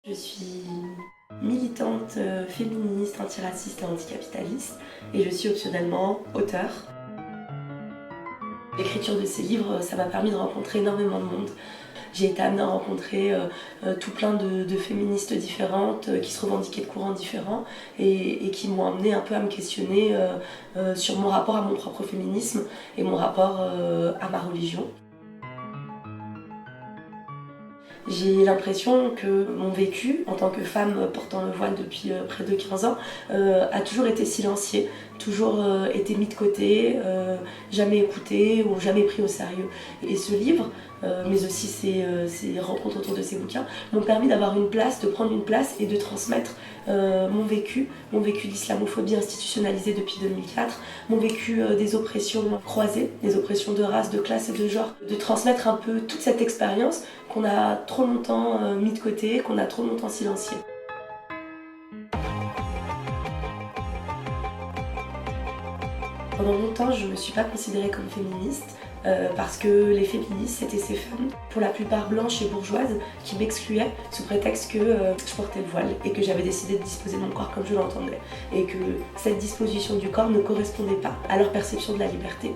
Je suis militante féministe, antiraciste et anticapitaliste et je suis optionnellement auteure. L'écriture de ces livres, ça m'a permis de rencontrer énormément de monde. J'ai été amenée à rencontrer tout plein de féministes différentes qui se revendiquaient de courants différents et qui m'ont amenée un peu à me questionner sur mon rapport à mon propre féminisme et mon rapport à ma religion. J'ai l'impression que mon vécu, en tant que femme portant le voile depuis près de 15 ans, a toujours été silencié, toujours été mis de côté, jamais écouté ou jamais pris au sérieux. Et ce livre, mais aussi ces rencontres autour de ces bouquins, m'ont permis d'avoir une place, de prendre une place et de transmettre mon vécu d'islamophobie institutionnalisée depuis 2004, mon vécu des oppressions croisées, des oppressions de race, de classe et de genre, de transmettre un peu toute cette expérience qu'on a trop longtemps mis de côté, qu'on a trop longtemps silencié. Pendant longtemps, je ne me suis pas considérée comme féministe parce que les féministes, c'était ces femmes, pour la plupart blanches et bourgeoises, qui m'excluaient sous prétexte que je portais le voile et que j'avais décidé de disposer de mon corps comme je l'entendais et que cette disposition du corps ne correspondait pas à leur perception de la liberté.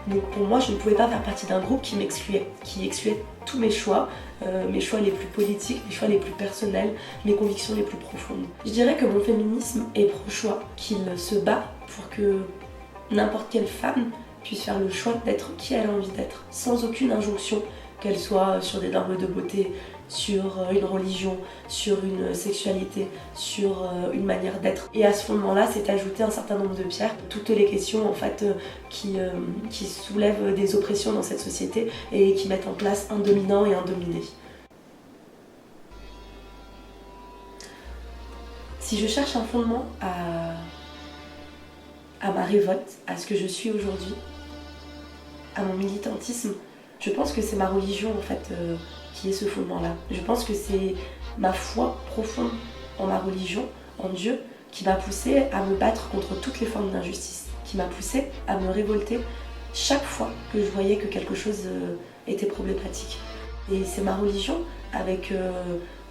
Donc pour moi, je ne pouvais pas faire partie d'un groupe qui m'excluait, qui excluait tous mes choix les plus politiques, mes choix les plus personnels, mes convictions les plus profondes. Je dirais que mon féminisme est pro-choix, qu'il se bat pour que n'importe quelle femme puisse faire le choix d'être qui elle a envie d'être, sans aucune injonction, qu'elle soit sur des normes de beauté, sur une religion, sur une sexualité, sur une manière d'être. Et à ce fondement-là, c'est ajouté un certain nombre de pierres, toutes les questions en fait qui soulèvent des oppressions dans cette société et qui mettent en place un dominant et un dominé. Si je cherche un fondement à ma révolte, à ce que je suis aujourd'hui, à mon militantisme, je pense que c'est ma religion en fait qui est ce fondement-là. Je pense que c'est ma foi profonde en ma religion, en Dieu, qui m'a poussée à me battre contre toutes les formes d'injustice, qui m'a poussée à me révolter chaque fois que je voyais que quelque chose était problématique. Et c'est ma religion, avec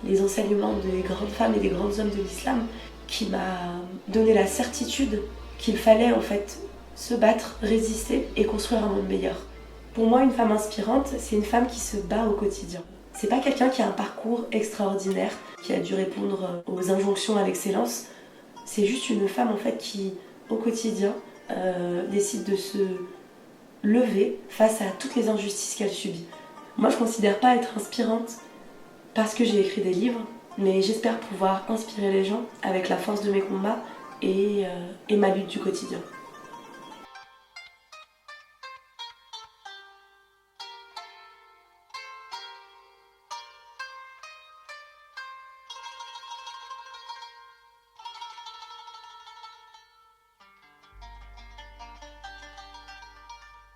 les enseignements des grandes femmes et des grands hommes de l'islam, qui m'a donné la certitude qu'il fallait en fait se battre, résister et construire un monde meilleur. Pour moi, une femme inspirante, c'est une femme qui se bat au quotidien. C'est pas quelqu'un qui a un parcours extraordinaire, qui a dû répondre aux injonctions à l'excellence. C'est juste une femme en fait qui, au quotidien, décide de se lever face à toutes les injustices qu'elle subit. Moi, je considère pas être inspirante parce que j'ai écrit des livres, mais j'espère pouvoir inspirer les gens avec la force de mes combats et ma lutte du quotidien.